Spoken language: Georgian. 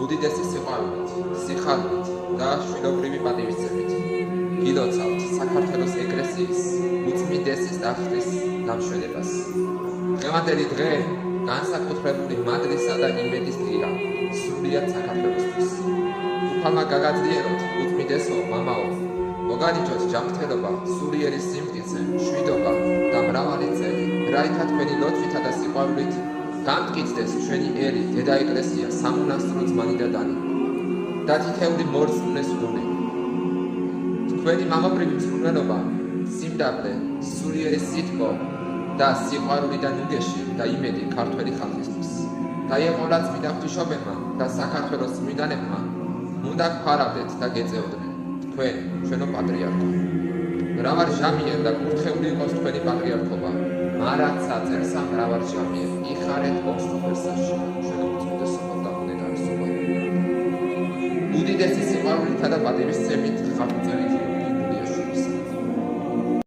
უდიდესი სიყვარულით, სიხარულით და შვილობრივი პატივისცემით გილოცავთ საქართველოს ეკლესიის უწმინდესის ტახტის დამშვენებას. დღევანდელი დღე განსაკუთრებული მადლისა და იმედის დღეა სრულიად საქართველოსთვის. უფალმა გაგაძლიეროთ უწმინდესო მამაო, მოგანიჭოთ ჯანმრთელობა, სულიერი სიმტკიცე, მშვიდობა და მრავალი წელი, რაითა თქვენი ლოცვითა და სიყვარულით გამტკიცდეს ჩვენი ერი, დედა ეკლესია, სამონასტრო ძმანი და დანი და თითეული მორწმუნეს გუნი. თქვენი მამობრივი მსურველობა, სიმდაბლე, სულიერი სიტყვა და სიყვარულიდან უგეში და იმედი ქართველი ხალხისთვის. და ეყოლა წმინდა ღვთისმშობელმა და საქართველოს წმინდანებმა უნდა გფარავდეთ და გეწეოდნენ თქვენ, ჩვენო პატრიარქო. მრავალ ჟამიერ და კურთხეული იყოს თქვენი პატრიარქობა. მარად საწერსა მრავალ ჟამიერ იხარეთ ოსტოფერსაში ჩვენო უწმინდესობა და უნეტარესობა. უდიდესი სიყვარულითა და პატივისცემით ხალხუწევით